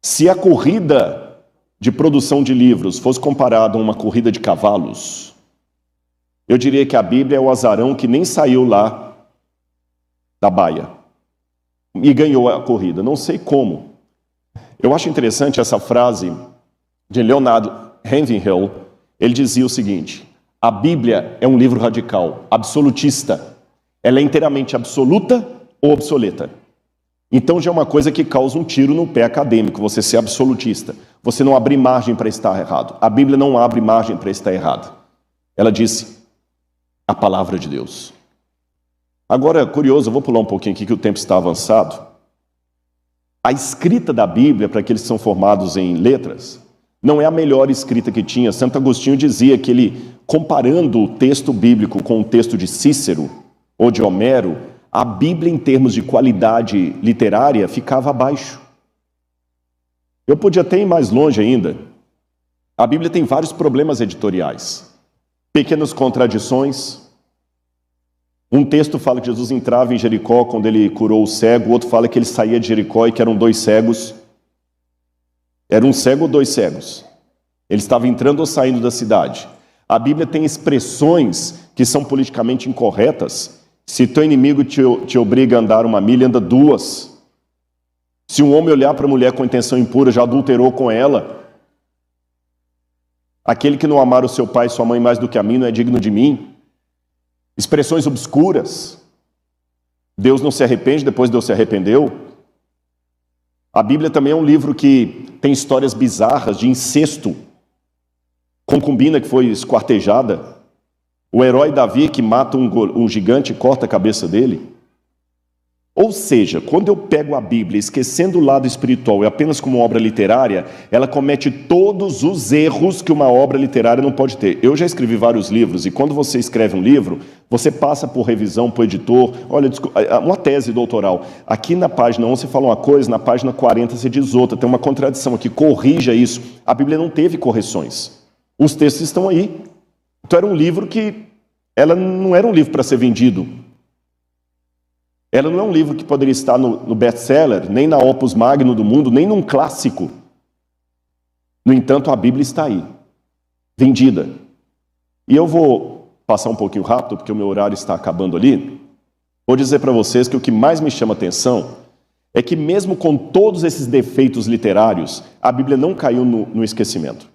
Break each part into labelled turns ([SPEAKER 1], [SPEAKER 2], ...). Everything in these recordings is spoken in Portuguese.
[SPEAKER 1] Se a corrida de produção de livros fosse comparada a uma corrida de cavalos, eu diria que a Bíblia é o azarão que nem saiu lá da baia e ganhou a corrida. Não sei como. Eu acho interessante essa frase de Leonard Ravenhill. Ele dizia o seguinte: a Bíblia é um livro radical, absolutista. Ela é inteiramente absoluta ou obsoleta. Então já é uma coisa que causa um tiro no pé acadêmico, você ser absolutista. Você não abrir margem para estar errado. A Bíblia não abre margem para estar errado. Ela disse a palavra de Deus. Agora, curioso, eu vou pular um pouquinho aqui que o tempo está avançado. A escrita da Bíblia, para aqueles que são formados em letras, não é a melhor escrita que tinha. Santo Agostinho dizia que ele, comparando o texto bíblico com o texto de Cícero ou de Homero, a Bíblia, em termos de qualidade literária, ficava abaixo. Eu podia até ir mais longe ainda. A Bíblia tem vários problemas editoriais, pequenas contradições. Um texto fala que Jesus entrava em Jericó quando ele curou o cego, o outro fala que ele saía de Jericó e que eram 2 cegos. Era um cego ou 2 cegos? Ele estava entrando ou saindo da cidade. A Bíblia tem expressões que são politicamente incorretas. Se teu inimigo te obriga a andar 1 milha, anda 2. Se um homem olhar para a mulher com intenção impura, já adulterou com ela. Aquele que não amar o seu pai e sua mãe mais do que a mim, não é digno de mim. Expressões obscuras. Deus não se arrepende, depois Deus se arrependeu. A Bíblia também é um livro que tem histórias bizarras de incesto. Concubina que foi esquartejada. O herói Davi que mata um gigante e corta a cabeça dele. Ou seja, quando eu pego a Bíblia esquecendo o lado espiritual e apenas como obra literária, ela comete todos os erros que uma obra literária não pode ter. Eu já escrevi vários livros e quando você escreve um livro, você passa por revisão, por editor. Olha, uma tese doutoral. Aqui na página 1 você fala uma coisa, na página 40 você diz outra. Tem uma contradição aqui, corrija isso. A Bíblia não teve correções. Os textos estão aí. Então era um livro que, ela não era um livro para ser vendido. Ela não é um livro que poderia estar no best-seller, nem na opus magnum do mundo, nem num clássico. No entanto, a Bíblia está aí, vendida. E eu vou passar um pouquinho rápido, porque o meu horário está acabando ali. Vou dizer para vocês que o que mais me chama atenção é que mesmo com todos esses defeitos literários, a Bíblia não caiu no esquecimento.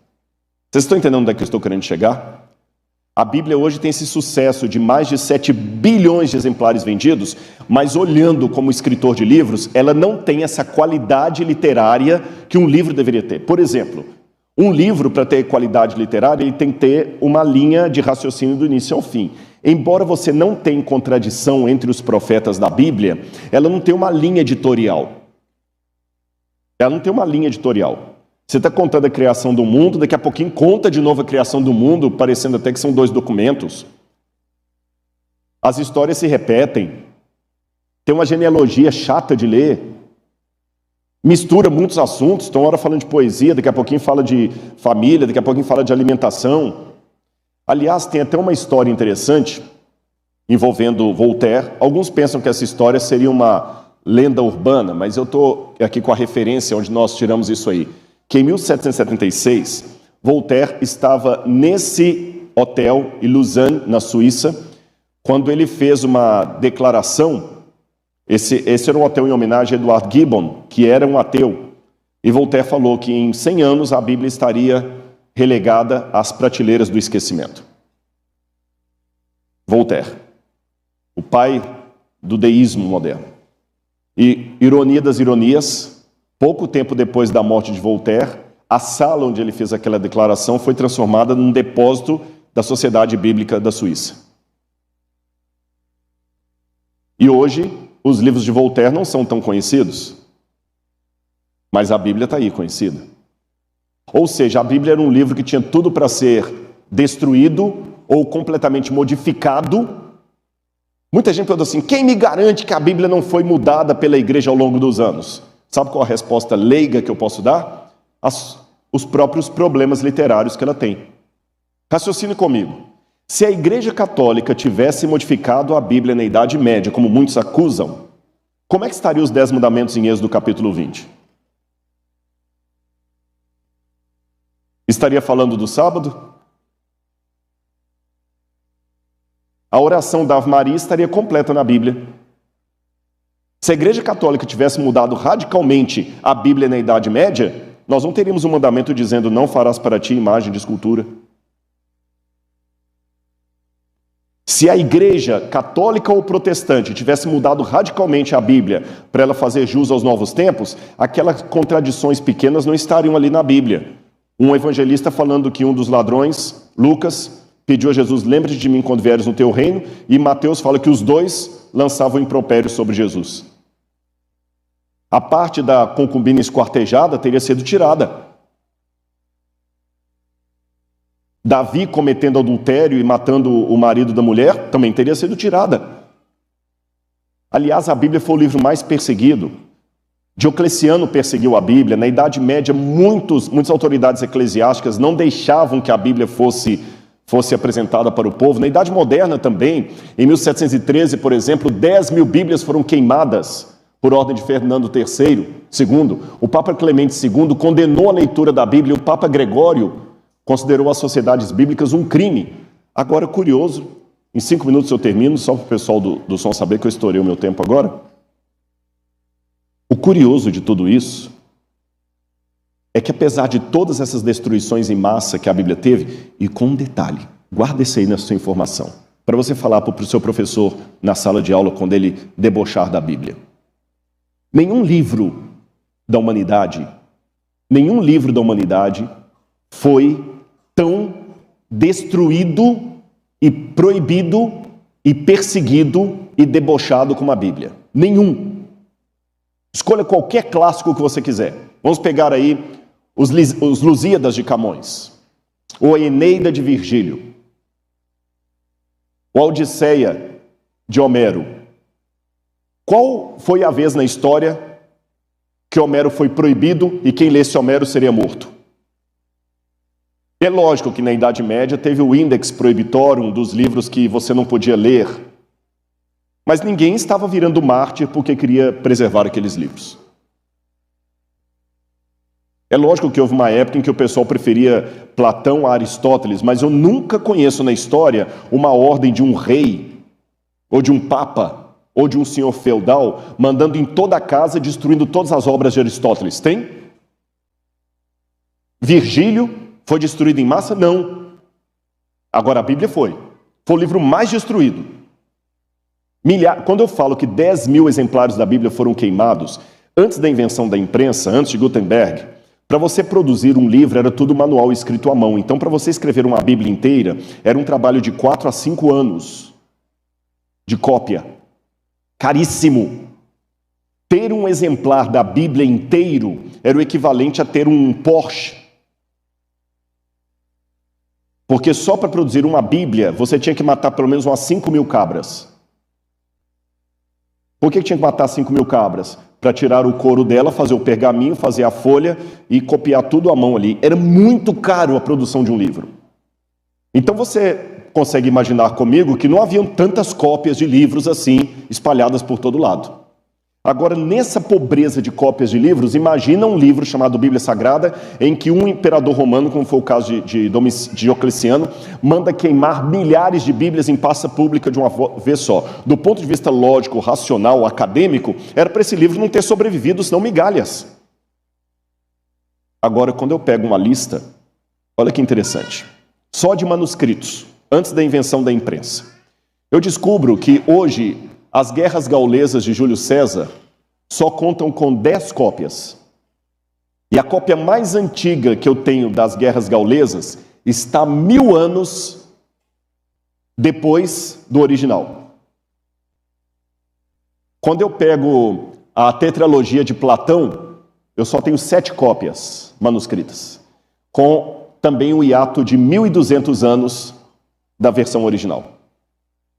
[SPEAKER 1] Vocês estão entendendo onde é que eu estou querendo chegar? A Bíblia hoje tem esse sucesso de mais de 7 bilhões de exemplares vendidos, mas olhando como escritor de livros, ela não tem essa qualidade literária que um livro deveria ter. Por exemplo, um livro, para ter qualidade literária, ele tem que ter uma linha de raciocínio do início ao fim. Embora você não tenha contradição entre os profetas da Bíblia, ela não tem uma linha editorial. Ela não tem uma linha editorial. Você está contando a criação do mundo, daqui a pouquinho conta de novo a criação do mundo, parecendo até que são 2 documentos. As histórias se repetem. Tem uma genealogia chata de ler. Mistura muitos assuntos. Então, uma hora falando de poesia, daqui a pouquinho fala de família, daqui a pouquinho fala de alimentação. Aliás, tem até uma história interessante envolvendo Voltaire. Alguns pensam que essa história seria uma lenda urbana, mas eu estou aqui com a referência onde nós tiramos isso aí. Que em 1776, Voltaire estava nesse hotel em Lausanne, na Suíça, quando ele fez uma declaração. Esse era um hotel em homenagem a Edward Gibbon, que era um ateu. E Voltaire falou que em 100 anos a Bíblia estaria relegada às prateleiras do esquecimento. Voltaire, o pai do deísmo moderno. E, ironia das ironias, pouco tempo depois da morte de Voltaire, a sala onde ele fez aquela declaração foi transformada num depósito da Sociedade Bíblica da Suíça. E hoje, os livros de Voltaire não são tão conhecidos, mas a Bíblia está aí, conhecida. Ou seja, a Bíblia era um livro que tinha tudo para ser destruído ou completamente modificado. Muita gente pergunta assim, quem me garante que a Bíblia não foi mudada pela igreja ao longo dos anos? Sabe qual a resposta leiga que eu posso dar? Os próprios problemas literários que ela tem. Raciocine comigo. Se a Igreja Católica tivesse modificado a Bíblia na Idade Média, como muitos acusam, como é que estariam os 10 mandamentos em Êxodo capítulo 20? Estaria falando do sábado? A oração da Ave Maria estaria completa na Bíblia. Se a Igreja Católica tivesse mudado radicalmente a Bíblia na Idade Média, nós não teríamos um mandamento dizendo: não farás para ti imagem de escultura. Se a Igreja Católica ou Protestante tivesse mudado radicalmente a Bíblia para ela fazer jus aos novos tempos, aquelas contradições pequenas não estariam ali na Bíblia. Um evangelista falando que um dos ladrões, Lucas, pediu a Jesus: lembre-te de mim quando vieres no teu reino, e Mateus fala que os dois lançavam impropérios sobre Jesus. A parte da concubina esquartejada teria sido tirada. Davi cometendo adultério e matando o marido da mulher também teria sido tirada. Aliás, a Bíblia foi o livro mais perseguido. Diocleciano perseguiu a Bíblia. Na Idade Média, muitas autoridades eclesiásticas não deixavam que a Bíblia fosse apresentada para o povo. Na Idade Moderna também, em 1713, por exemplo, 10.000 Bíblias foram queimadas por ordem de Fernando III. O Papa Clemente II condenou a leitura da Bíblia, e o Papa Gregório considerou as sociedades bíblicas um crime. Agora, curioso, em 5 minutos eu termino, só para o pessoal do som saber que eu estourei o meu tempo agora. O curioso de tudo isso é que, apesar de todas essas destruições em massa que a Bíblia teve, e com um detalhe, guarda isso aí na sua informação, para você falar para o seu professor na sala de aula quando ele debochar da Bíblia. Nenhum livro da humanidade foi tão destruído e proibido e perseguido e debochado como a Bíblia. Nenhum. Escolha qualquer clássico que você quiser. Vamos pegar aí os Lusíadas de Camões, ou a Eneida de Virgílio, ou a Odisseia de Homero. Qual foi a vez na história que Homero foi proibido e quem lesse Homero seria morto? É lógico que na Idade Média teve o Index Prohibitorum dos livros que você não podia ler, mas ninguém estava virando mártir porque queria preservar aqueles livros. É lógico que houve uma época em que o pessoal preferia Platão a Aristóteles, mas eu nunca conheço na história uma ordem de um rei, ou de um papa, ou de um senhor feudal, mandando em toda a casa, destruindo todas as obras de Aristóteles. Tem? Virgílio foi destruído em massa? Não. Agora a Bíblia foi. Foi o livro mais destruído. Quando eu falo que 10.000 exemplares da Bíblia foram queimados, antes da invenção da imprensa, antes de Gutenberg, para você produzir um livro era tudo manual escrito à mão. Então, para você escrever uma Bíblia inteira, era um trabalho de 4 a 5 anos de cópia. Caríssimo. Ter um exemplar da Bíblia inteiro era o equivalente a ter um Porsche. Porque só para produzir uma Bíblia, você tinha que matar pelo menos umas 5.000 cabras. Por que tinha que matar 5.000 cabras? Para tirar o couro dela, fazer o pergaminho, fazer a folha e copiar tudo à mão ali. Era muito caro a produção de um livro. Então você consegue imaginar comigo que não haviam tantas cópias de livros assim, espalhadas por todo lado. Agora, nessa pobreza de cópias de livros, imagina um livro chamado Bíblia Sagrada, em que um imperador romano, como foi o caso de Diocleciano, manda queimar milhares de Bíblias em praça pública de uma vez só. Do ponto de vista lógico, racional, acadêmico, era para esse livro não ter sobrevivido, senão migalhas. Agora, quando eu pego uma lista, olha que interessante, só de manuscritos, antes da invenção da imprensa, eu descubro que hoje as guerras gaulesas de Júlio César só contam com 10 cópias. E a cópia mais antiga que eu tenho das guerras gaulesas está 1000 anos depois do original. Quando eu pego a tetralogia de Platão, eu só tenho 7 cópias manuscritas, com também um hiato de 1.200 anos da versão original.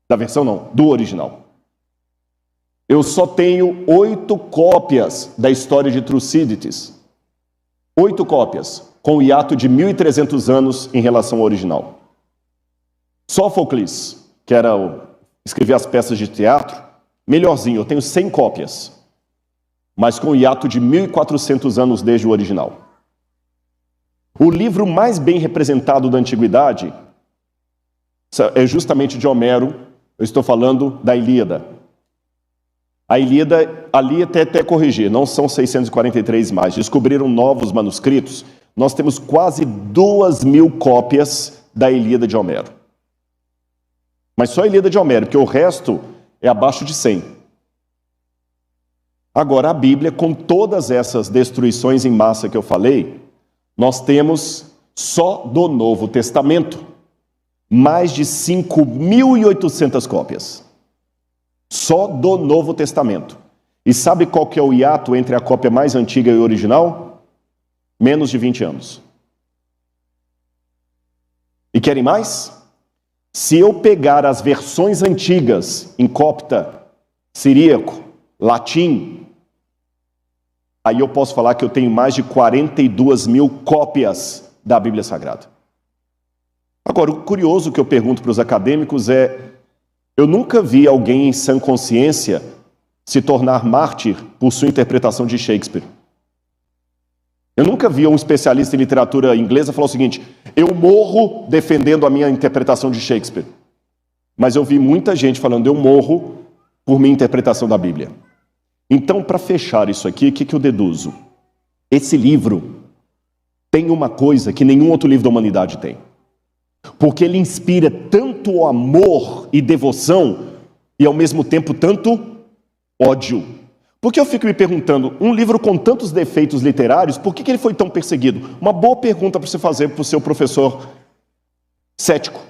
[SPEAKER 1] Da versão não, do original. Eu só tenho 8 cópias da história de Tucídides. 8 cópias, com o hiato de 1.300 anos em relação ao original. Sófocles, que escrevia as peças de teatro, melhorzinho, eu tenho 100 cópias, mas com o hiato de 1.400 anos desde o original. O livro mais bem representado da Antiguidade é justamente de Homero. Eu estou falando da Ilíada. A Ilíada, ali até corrigir, não são 643 mais. Descobriram novos manuscritos. Nós temos quase 2.000 cópias da Ilíada de Homero. Mas só a Ilíada de Homero, porque o resto é abaixo de 100. Agora, a Bíblia, com todas essas destruições em massa que eu falei, nós temos só do Novo Testamento mais de 5.800 cópias. Só do Novo Testamento. E sabe qual que é o hiato entre a cópia mais antiga e o original? Menos de 20 anos. E querem mais? Se eu pegar as versões antigas em copta, siríaco, latim, aí eu posso falar que eu tenho mais de 42.000 cópias da Bíblia Sagrada. Agora, o curioso que eu pergunto para os acadêmicos é: eu nunca vi alguém em sã consciência se tornar mártir por sua interpretação de Shakespeare. Eu nunca vi um especialista em literatura inglesa falar o seguinte: eu morro defendendo a minha interpretação de Shakespeare. Mas eu vi muita gente falando: eu morro por minha interpretação da Bíblia. Então, para fechar isso aqui, o que eu deduzo? Esse livro tem uma coisa que nenhum outro livro da humanidade tem. Porque ele inspira tanto amor e devoção e ao mesmo tempo tanto ódio. Porque eu fico me perguntando, um livro com tantos defeitos literários, por que ele foi tão perseguido? Uma boa pergunta para você fazer para o seu professor cético.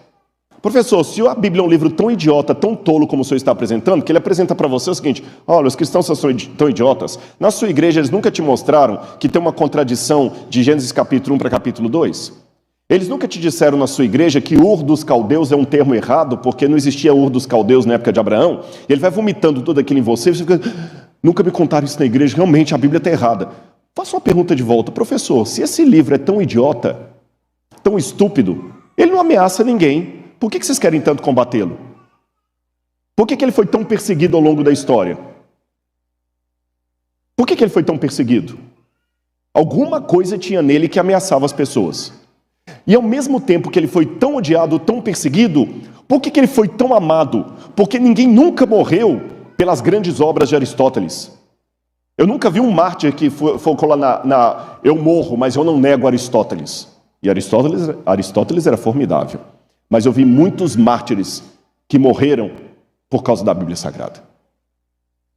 [SPEAKER 1] Professor, se a Bíblia é um livro tão idiota, tão tolo como o senhor está apresentando, que ele apresenta para você o seguinte: olha, os cristãos são tão idiotas. Na sua igreja eles nunca te mostraram que tem uma contradição de Gênesis capítulo 1 para capítulo 2? Eles nunca te disseram na sua igreja que Ur dos Caldeus é um termo errado, porque não existia Ur dos Caldeus na época de Abraão? Ele vai vomitando tudo aquilo em você e você fica: nunca me contaram isso na igreja, realmente a Bíblia está errada. Faça uma pergunta de volta: professor, se esse livro é tão idiota, tão estúpido, ele não ameaça ninguém, por que vocês querem tanto combatê-lo? Por que ele foi tão perseguido ao longo da história? Por que ele foi tão perseguido? Alguma coisa tinha nele que ameaçava as pessoas. E ao mesmo tempo que ele foi tão odiado, tão perseguido, por que ele foi tão amado? Porque ninguém nunca morreu pelas grandes obras de Aristóteles. Eu nunca vi um mártir que focou lá eu morro, mas eu não nego Aristóteles. E Aristóteles era formidável. Mas eu vi muitos mártires que morreram por causa da Bíblia Sagrada.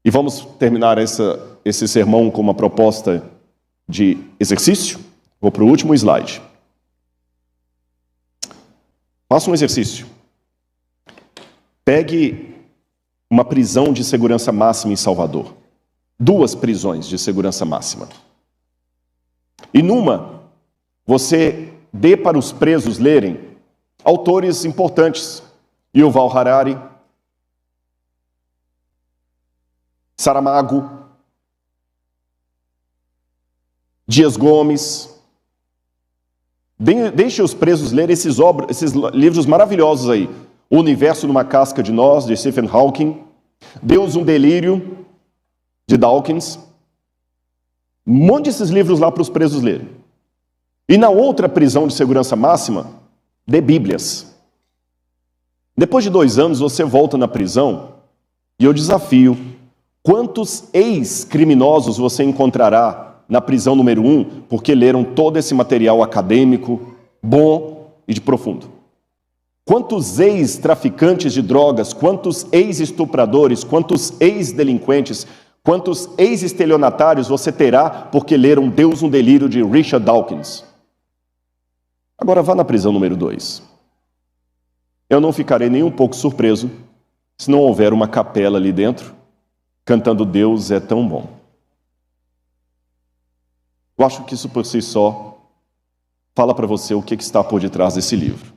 [SPEAKER 1] E vamos terminar esse sermão com uma proposta de exercício. Vou para o último slide. Faça um exercício. Pegue uma prisão de segurança máxima em Salvador. 2 prisões de segurança máxima. E numa, você dê para os presos lerem autores importantes: Yuval Harari, Saramago, Dias Gomes. Deixe os presos lerem esses livros maravilhosos aí. O Universo numa Casca de Nós, de Stephen Hawking. Deus, um Delírio, de Dawkins. Mande esses livros lá para os presos lerem. E na outra prisão de segurança máxima, dê Bíblias. Depois de 2 anos, você volta na prisão e eu desafio: quantos ex-criminosos você encontrará na prisão número 1 porque leram todo esse material acadêmico, bom e de profundo? Quantos ex-traficantes de drogas, quantos ex-estupradores, quantos ex-delinquentes, quantos ex-estelionatários você terá porque leram Deus, um Delírio, de Richard Dawkins? Agora vá na prisão número 2. Eu não ficarei nem um pouco surpreso se não houver uma capela ali dentro cantando Deus é tão bom. Eu acho que isso por si só fala para você o que está por detrás desse livro.